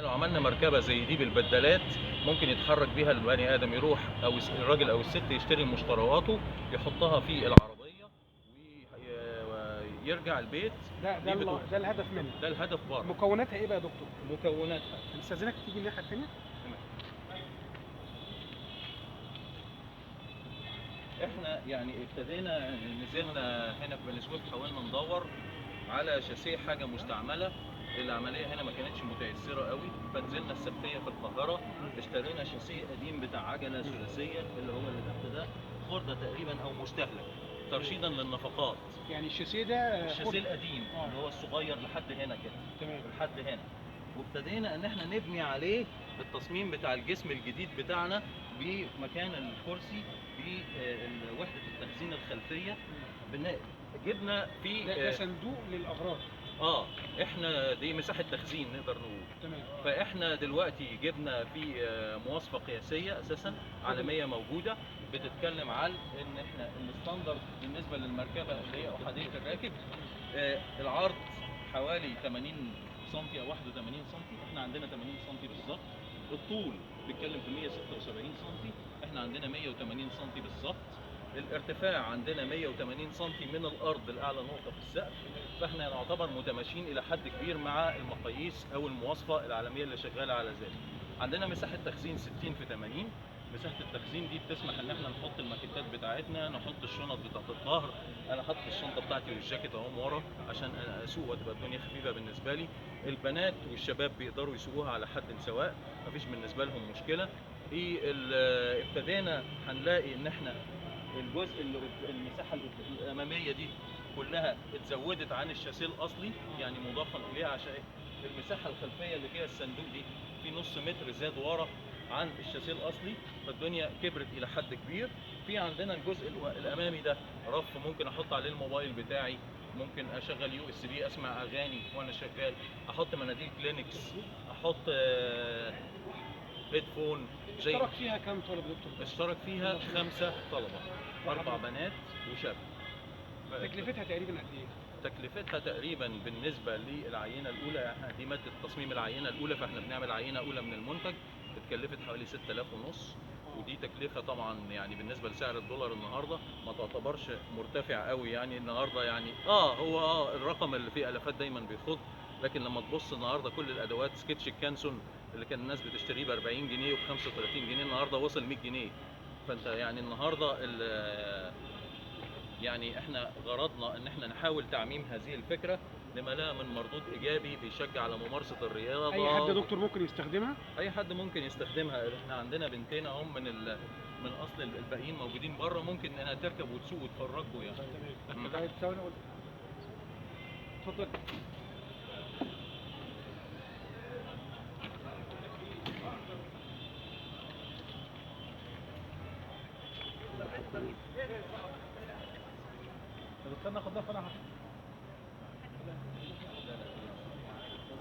لو عملنا مركبة زي دي بالبدلات ممكن يتحرك بيها البني آدم، يروح أو الراجل أو الست يشتري مشترياته يحطها في العربية ويرجع البيت. ده الهدف منها. ده الهدف بره. مكوناتها إيه بقى يا دكتور؟ مكوناتها نستأذنك تيجي الناحية التانية؟ احنا يعني ابتدينا، نزلنا هنا في بني سويف، حاولنا ندور على شاسيه حاجه مستعمله. العمليه هنا ما كانتش متيسره قوي، فنزلنا السبتيه في القاهره، اشترينا شاسيه قديم بتاع عجله ثلاثيه اللي هو اللي تحت ده، خرده تقريبا او مستهلك، ترشيدا للنفقات. يعني الشاسيه ده الشاسيه القديم اللي هو الصغير لحد هنا كده، تمام، لحد هنا. وابتدينا ان احنا نبني عليه التصميم بتاع الجسم الجديد بتاعنا، بمكان الكرسي، بوحده التخزين الخلفيه. جبنا في ده صندوق للاغراض. احنا دي مساحه تخزين نقدر نقول. تمام. فاحنا دلوقتي جبنا في مواصفه قياسيه اساسا عالميه موجوده، بتتكلم عن ان احنا الستاندرد بالنسبه للمركبه اللي هي احاديه الراكب، العرض حوالي 80 سم او 81 سم، احنا عندنا 80 سم بالظبط. الطول بيتكلم في 176 سم، احنا عندنا 180 سم بالظبط. الارتفاع عندنا 180 سم من الارض لاعلى نقطه في السقف. فاحنا نعتبر متماشيين الى حد كبير مع المقاييس او المواصفه العالميه اللي شغاله على ذلك. عندنا مساحه تخزين 60 في 80. مساحه التخزين دي بتسمح ان احنا نحط الماكيتات بتاعتنا، نحط الشنط بتاعت الظهر. انا حاطط الشنطه بتاعتي والجاكيت اهو ورا عشان اسوق وتبقى الدنيا خفيفه بالنسبه لي. البنات والشباب بيقدروا يسوقوها على حد سواء، مفيش بالنسبه لهم مشكله. ابتدينا هنلاقي ان احنا الجزء المساحه الاماميه دي كلها اتزودت عن الشاسيه الاصلي، يعني مضافا اليها، عشان المساحه الخلفيه اللي فيها الصندوق دي في نص متر زاد ورا عن الشاسيه الاصلي، فالدنيا كبرت الى حد كبير. في عندنا الجزء الامامي ده رف ممكن احط عليه الموبايل بتاعي، ممكن اشغل USB اسمع اغاني وانا شغال، احط مناديل كلينكس، احط هيدفون. اشترك فيها كام طالب يا دكتور؟ اشترك فيها 5 طلبه، 4 بنات وشاب. تكلفتها تقريبا قد ايه؟ تكلفتها تقريبا بالنسبه للعينه الاولى، دي ماده تصميم العينه الاولى، فاحنا بنعمل عينه اولى من المنتج، اتكلفت حوالي 6000 ونص. ودي تكلفه طبعا يعني بالنسبه لسعر الدولار النهارده ما تعتبرش مرتفع قوي يعني النهارده، يعني هو الرقم اللي فيه الافات دايما بيخض. لكن لما تبص النهارده كل الادوات، سكتش الكانسون اللي كان الناس بتشتريه ب 40 جنيه وب 35 جنيه النهارده وصل 100 جنيه. فانت يعني النهارده يعني احنا غرضنا ان احنا نحاول تعميم هذه الفكره لما لها من مردود ايجابي بيشجع على ممارسه الرياضه. اي حد يا دكتور ممكن يستخدمها؟ اي حد ممكن يستخدمها. احنا عندنا بنتين هم من اصل الباقيين موجودين بره، ممكن انها تركب وتسوق وتفرجوا يعني. تمام. طيب ثواني اقول، اتفضل. طب استنى اخد ده.